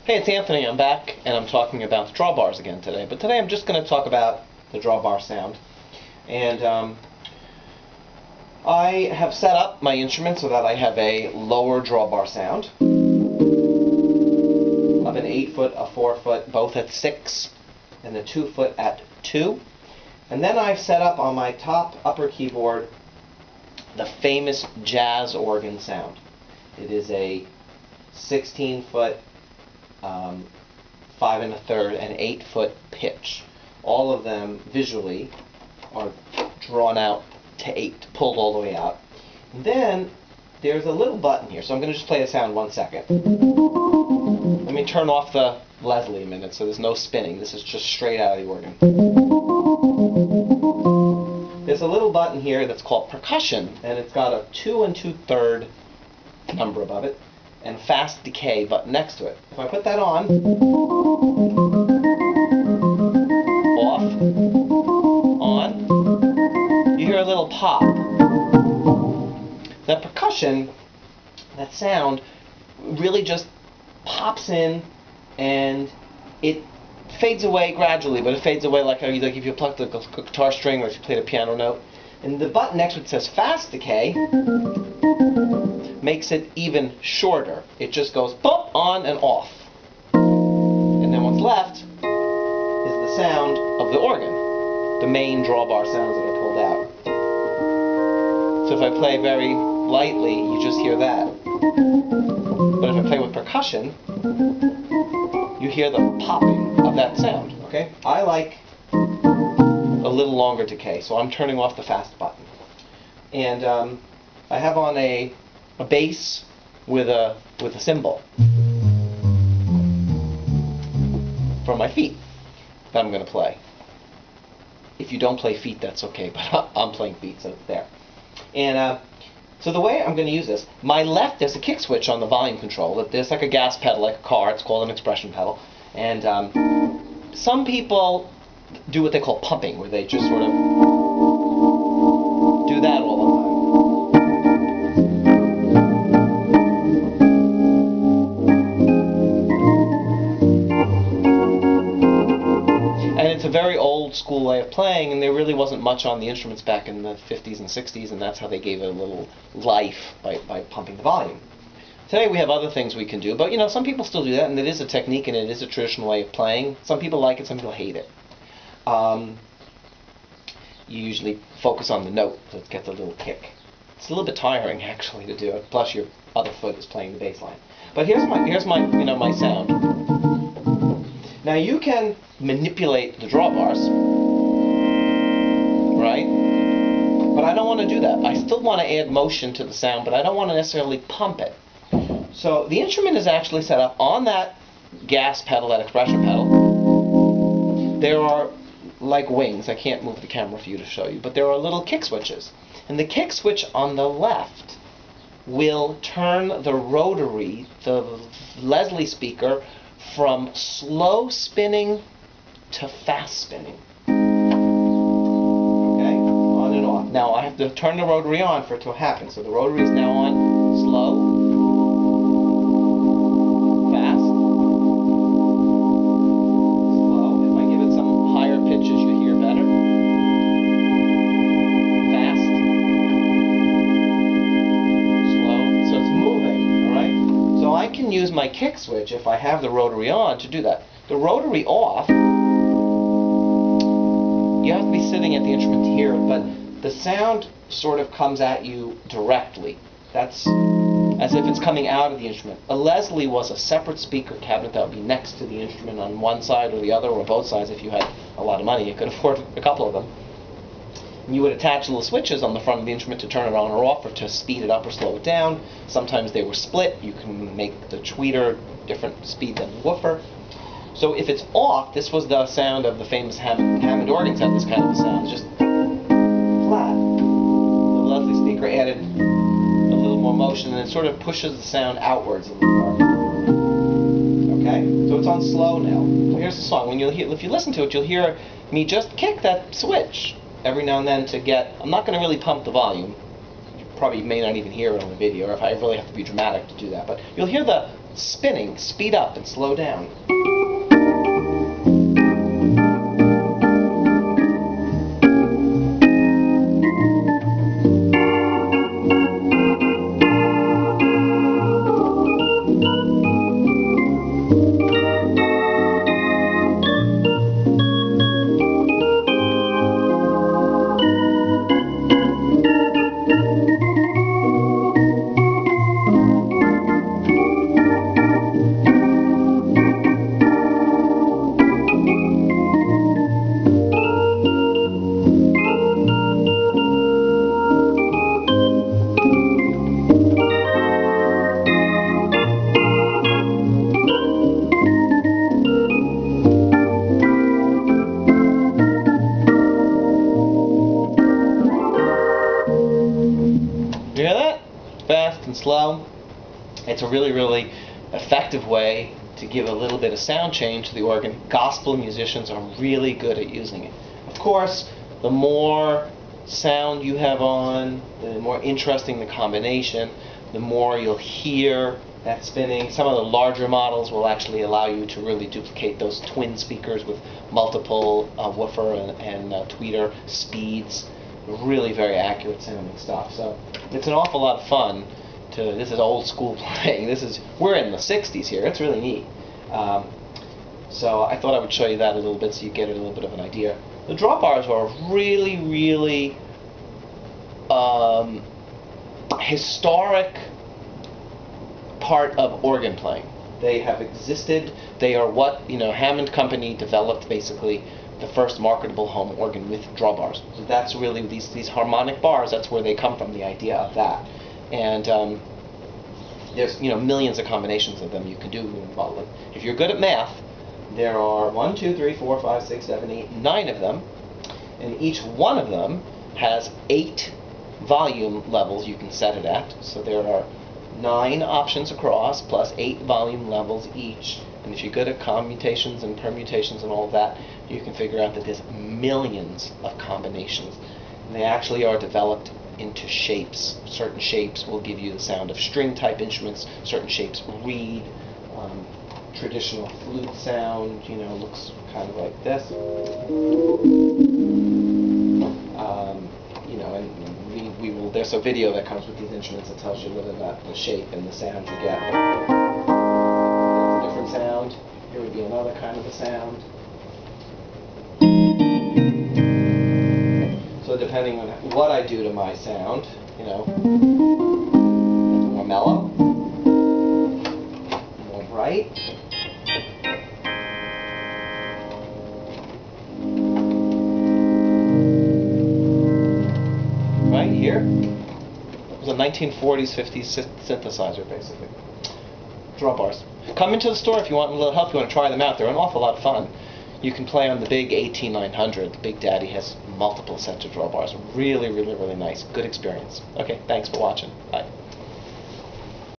Hey, it's Anthony. I'm back, and I'm talking about the drawbars again today. But today I'm just going to talk about the drawbar sound. And I have set up my instrument so that I have a lower drawbar sound of an 8-foot, a 4-foot, both at 6, and a 2-foot at 2. And then I've set up on my top upper keyboard the famous jazz organ sound. It is a 16-foot, 5 1/3, and 8-foot pitch. All of them visually are drawn out to 8, pulled all the way out. And then there's a little button here, so I'm going to just play the sound 1 second. Let me turn off the Leslie a minute so there's no spinning. This is just straight out of the organ. There's a little button here that's called percussion, and it's got a 2 2/3 number above it, and fast decay button next to it. If I put that on, off, on, you hear a little pop. That percussion, that sound, really just pops in, and it fades away gradually, but it fades away like if you plucked a guitar string or if you played a piano note. And the button next to it says fast decay, makes it even shorter. It just goes boop, on and off. And then what's left is the sound of the organ, the main drawbar sounds that are pulled out. So if I play very lightly, you just hear that. But if I play with percussion, you hear the popping of that sound. Okay? I like a little longer decay, so I'm turning off the fast button. And I have on a bass with a cymbal from my feet that I'm going to play. If you don't play feet, that's okay, but I'm playing feet, so it's there. And so the way I'm going to use this, my left, there's a kick switch on the volume control. There's like a gas pedal, like a car. It's called an expression pedal. And some people do what they call pumping, where they just sort of do that all the time. And it's a very old school way of playing, and there really wasn't much on the instruments back in the 50s and 60s, and that's how they gave it a little life by pumping the volume. Today we have other things we can do, but some people still do that, and it is a technique and it is a traditional way of playing. Some people like it, some people hate it. You usually focus on the note, so it gets a little kick. It's a little bit tiring actually to do it, plus your other foot is playing the bass line. But here's my my sound. Now you can manipulate the drawbars, right? But I don't want to do that. I still want to add motion to the sound, but I don't want to necessarily pump it. So the instrument is actually set up on that gas pedal, that expression pedal. There are like wings. I can't move the camera for you to show you, but there are little kick switches. And the kick switch on the left will turn the rotary, the Leslie speaker, from slow spinning to fast spinning. Okay? On and off. Now I have to turn the rotary on for it to happen. So the rotary is now on slow, fast, slow. If I give it some higher pitches, you hear better. Fast, slow. So it's moving, alright? So I can use my kick switch, if I have the rotary on, to do that. The rotary off, you have to be sitting at the instrument to hear it, but the sound sort of comes at you directly. That's as if it's coming out of the instrument. A Leslie was a separate speaker cabinet that would be next to the instrument on one side or the other, or both sides if you had a lot of money. You could afford a couple of them. And you would attach little switches on the front of the instrument to turn it on or off, or to speed it up or slow it down. Sometimes they were split. You can make the tweeter different speed than the woofer. So if it's off, this was the sound of the famous Hammond organs had this kind of a sound. It's just flat. The Leslie speaker added a little more motion, and it sort of pushes the sound outwards a little more. Okay? So it's on slow now. So here's the song. If you listen to it, you'll hear me just kick that switch every now and then to get... I'm not going to really pump the volume. You probably may not even hear it on the video, or if I really have to be dramatic to do that. But you'll hear the spinning, speed up and slow down. You hear that? Fast and slow. It's a really, really effective way to give a little bit of sound change to the organ. Gospel musicians are really good at using it. Of course, the more sound you have on, the more interesting the combination, the more you'll hear that spinning. Some of the larger models will actually allow you to really duplicate those twin speakers with multiple woofer and tweeter speeds. Really very accurate sounding stuff. So it's an awful lot of fun. This is old school playing. We're in the 60s here. It's really neat. So I thought I would show you that a little bit so you get a little bit of an idea. The drawbars are a really, really historic part of organ playing. They have existed. They are what Hammond Company developed basically the first marketable home organ with drawbars. So that's really these harmonic bars. That's where they come from. The idea of that, and there's millions of combinations of them you can do. If you're good at math, there are 1, 2, 3, 4, 5, 6, 7, 8, 9 of them, and each one of them has 8 volume levels you can set it at. So there are 9 options across plus 8 volume levels each. And if you're good at commutations and permutations and all of that, you can figure out that there's millions of combinations. And they actually are developed into shapes. Certain shapes will give you the sound of string type instruments. Certain shapes reed. Traditional flute sound, looks kind of like this. And there's a video that comes with these instruments that tells you a little about the shape and the sound you get. That's a different sound. Here would be another kind of a sound. So depending on what I do to my sound, more mellow, more bright. Right here, it was a 1940s, 50s synthesizer, basically. Drawbars. Come into the store if you want a little help. You want to try them out. They're an awful lot of fun. You can play on the big AT-100. The Big Daddy has multiple sets of drawbars. Really, really, really nice. Good experience. Okay, thanks for watching. Bye.